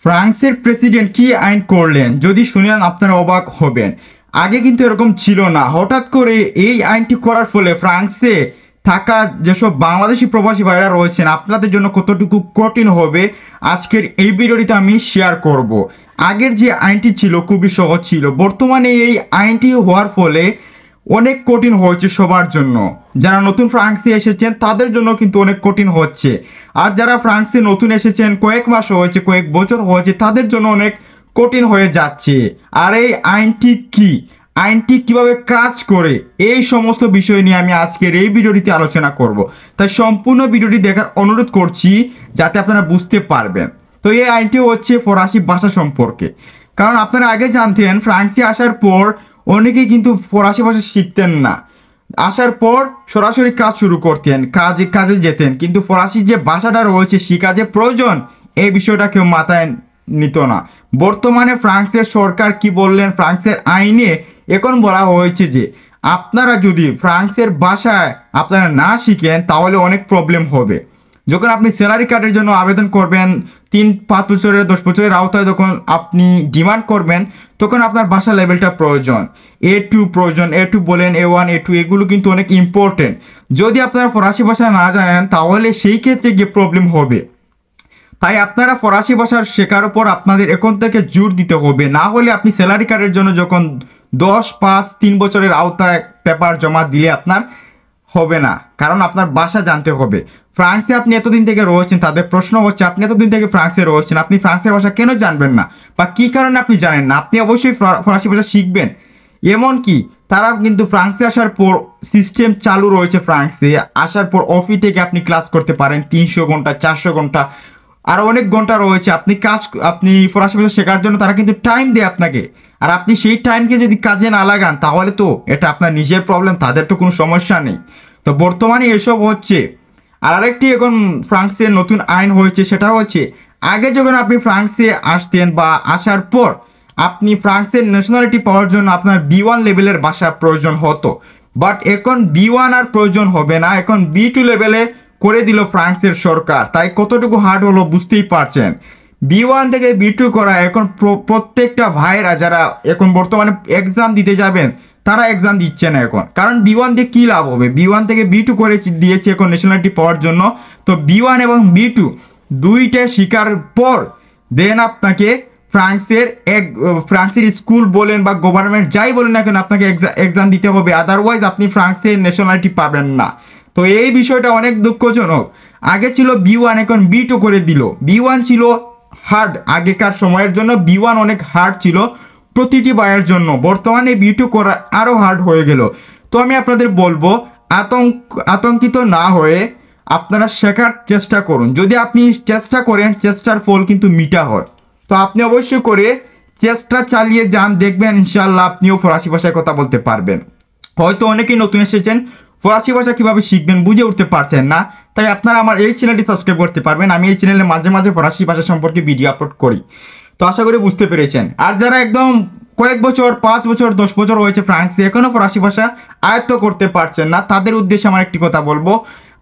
ফ্রান্সের প্রেসিডেন্ট কি আইন করলেন যদি শুনেন আপনারা অবাক হবেন। আগে কিন্তু এরকম ছিল না, হঠাৎ করে এই আইনটি করার ফলে ফ্রান্সে থাকা যেসব বাংলাদেশি প্রবাসী ভাইরা রয়েছেন আপনাদের জন্য কতটুকু কঠিন হবে আজকের এই ভিডিওটিতে আমি শেয়ার করব। আগের যে আইনটি ছিল খুবই সহজ ছিল, বর্তমানে এই আইনটি হওয়ার ফলে অনেক কঠিন হয়েছে সবার জন্য। যারা নতুন ফ্রান্সে এসেছেন তাদের জন্য কিন্তু অনেক কঠিন হচ্ছে, আর যারা ফ্রান্সে নতুন এসেছেন কয়েক মাস হয়েছে কয়েক বছর হয়েছে তাদের জন্য অনেক কঠিন হয়ে যাচ্ছে। আর এই আইনটি কি, আইনটি কিভাবে কাজ করে, এই সমস্ত বিষয় নিয়ে আমি আজকের এই ভিডিওটিতে আলোচনা করব। তাই সম্পূর্ণ ভিডিওটি দেখার অনুরোধ করছি যাতে আপনারা বুঝতে পারবেন। তো এই আইনটি হচ্ছে ফরাসি ভাষা সম্পর্কে, কারণ আপনারা আগে জানতেন ফ্রান্সে আসার পর অনেকেই কিন্তু ফরাসি ভাষা শিখতেন না, আসার পর সরাসরি কাজ শুরু করতেন, কাজে যেতেন, কিন্তু ফরাসি যে ভাষাটা রয়েছে শিখা যে প্রয়োজন এই বিষয়টা কেউ মাথায় নিত না। বর্তমানে ফ্রান্সের সরকার কি বললেন, ফ্রান্সের আইনে এখন বলা হয়েছে যে আপনারা যদি ফ্রান্সের ভাষায় আপনারা না শিখেন তাহলে অনেক প্রবলেম হবে। যখন আপনি স্যালারি কার্ডের জন্য আবেদন করবেন 3-5 বছরের 10 বছরের আওতায় যখন আপনি ডিমান্ড করবেন তখন আপনার ভাষা লেভেলটা প্রয়োজন, A2 প্রয়োজন, A2 বলেন, A1 A2 এগুলো কিন্তু অনেক ইম্পর্টেন্ট। যদি আপনারা ফরাসি ভাষা না জানেন তাহলে সেই ক্ষেত্রে গিয়ে প্রবলেম হবে। তাই আপনারা ফরাসি ভাষার শেখার উপর আপনাদের এখন থেকে জোর দিতে হবে, না হলে আপনি স্যালারি কার্ডের জন্য যখন 10-5-3 বছরের আওতায় পেপার জমা দিলে আপনার হবে না, কারণ আপনার ভাষা জানতে হবে। ফ্রান্সে আপনি এতদিন থেকে রয়েছেন, তাদের প্রশ্ন হচ্ছে আপনি এতদিন থেকে ফ্রান্সে রয়েছেন, আপনি ফ্রান্সের ভাষা কেন জানবেন না বা কী কারণে আপনি জানেন না? আপনি অবশ্যই ফরাসি ভাষা শিখবেন। এমনকি তারা কিন্তু ফ্রান্সে আসার পর সিস্টেম চালু রয়েছে, ফ্রান্সে আসার পর অফিস থেকে আপনি ক্লাস করতে পারেন 300 ঘন্টা 400 ঘন্টা আরও অনেক ঘন্টা রয়েছে। আপনি ফরাসি ভাষা শেখার জন্য তারা কিন্তু টাইম দেয় আপনাকে, আর আপনি সেই টাইমকে যদি কাজে না লাগান তাহলে তো এটা আপনার নিজের প্রবলেম, তাদের তো কোনো সমস্যা নেই। তো বর্তমানে এসব হচ্ছে। আর আরেকটি এখন ফ্রান্সের নতুন আইন হয়েছে, সেটা হচ্ছে আগে যখন আপনি ফ্রান্সে আসতেন বা আসার পর আপনি ফ্রান্সের ন্যাশনালিটি পাওয়ার জন্য আপনার B1 লেভেলের ভাষা প্রয়োজন হতো, বাট এখন B1 আর প্রয়োজন হবে না, এখন B2 লেভেলে করে দিল ফ্রান্সের সরকার। তাই কতটুকু হার্ড হলো বুঝতেই পারছেন। B1 থেকে B2 করা এখন প্রত্যেকটা ভাইরা যারা এখন বর্তমানে এক্সাম দিতে যাবেন তারা এক্সাম দিচ্ছে না এখন, কারণ B1 দিয়ে কী লাভ হবে? B1 থেকে B2 করে দিয়েছে এখন ন্যাশনালিটি পাওয়ার জন্য। তো B1 এবং B2 দুইটা শেখার পর দেন আপনাকে ফ্রান্সের স্কুল বলেন বা গভর্নমেন্ট যাই বলেন না কেন আপনাকে এক্সাম দিতে হবে, আদারওয়াইজ আপনি ফ্রান্সের ন্যাশনালিটি পাবেন না। তো এই বিষয়টা অনেক দুঃখজনক। আগে ছিল B1, এখন B2 করে দিল। B1 ছিল হার্ড, আগেকার সময়ের জন্য B1 অনেক হার্ড ছিল প্রতিটি বয়ের জন্য, বর্তমানে B2 করা আরও হার্ড হয়ে গেল। তো আমি আপনাদের বলবো আতঙ্কিত না হয়ে আপনারা শেখার চেষ্টা করুন। যদি আপনি চেষ্টা করেন চেষ্টার ফল কিন্তু মিঠা হয়। তো আপনি অবশ্যই করে চেষ্টা চালিয়ে যান, দেখবেন ইনশাল্লাহ আপনিও ফরাসি ভাষায় কথা বলতে পারবেন। হয়তো অনেকেই নতুন এসেছেন, ফরাসি ভাষা কীভাবে শিখবেন বুঝে উঠতে পারছেন না, তাই আপনারা আমার এই চ্যানেলটি সাবস্ক্রাইব করতে পারবেন। আমি এই চ্যানেলে মাঝে মাঝে ফরাসি ভাষা সম্পর্কে ভিডিও আপলোড করি। তো আশা করি বুঝতে পেরেছেন। আর যারা একদম কয়েক বছর 5 বছর 10 বছর হয়েছে ফ্রান্সে এখনও ফরাসি ভাষা আয়ত্ত করতে পারছেন না, তাদের উদ্দেশ্যে আমার একটি কথা বলবো,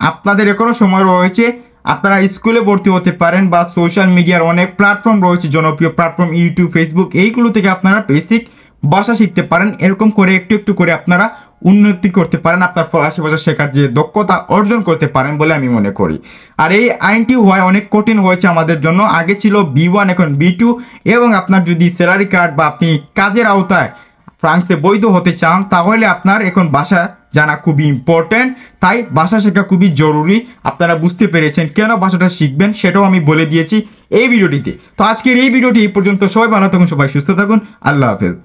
আপনাদের এখনও সময় রয়েছে। আপনারা স্কুলে ভর্তি হতে পারেন বা সোশ্যাল মিডিয়ার অনেক প্ল্যাটফর্ম রয়েছে, জনপ্রিয় প্ল্যাটফর্ম ইউটিউব, ফেসবুক, এইগুলো থেকে আপনারা বেসিক ভাষা শিখতে পারেন। এরকম করে একটু একটু করে আপনারা উন্নতি করতে পারেন, আপনার ফরাসি ভাষা শেখার যে দক্ষতা অর্জন করতে পারেন বলে আমি মনে করি। আর এই আইনটি হয় অনেক কঠিন হয়েছে আমাদের জন্য। আগে ছিল B1, এখন B2, এবং আপনার যদি স্যালারি কার্ড বা আপনি কাজের আওতায় ফ্রান্সে বৈধ হতে চান তাহলে আপনার এখন ভাষা জানা খুবই ইম্পর্টেন্ট। তাই ভাষা শেখা খুবই জরুরি। আপনারা বুঝতে পেরেছেন কেন ভাষাটা শিখবেন সেটাও আমি বলে দিয়েছি এই ভিডিওটিতে। তো আজকের এই ভিডিওটি এই পর্যন্ত। সবাই ভালো থাকুন, সবাই সুস্থ থাকুন, আল্লাহ হাফেজ।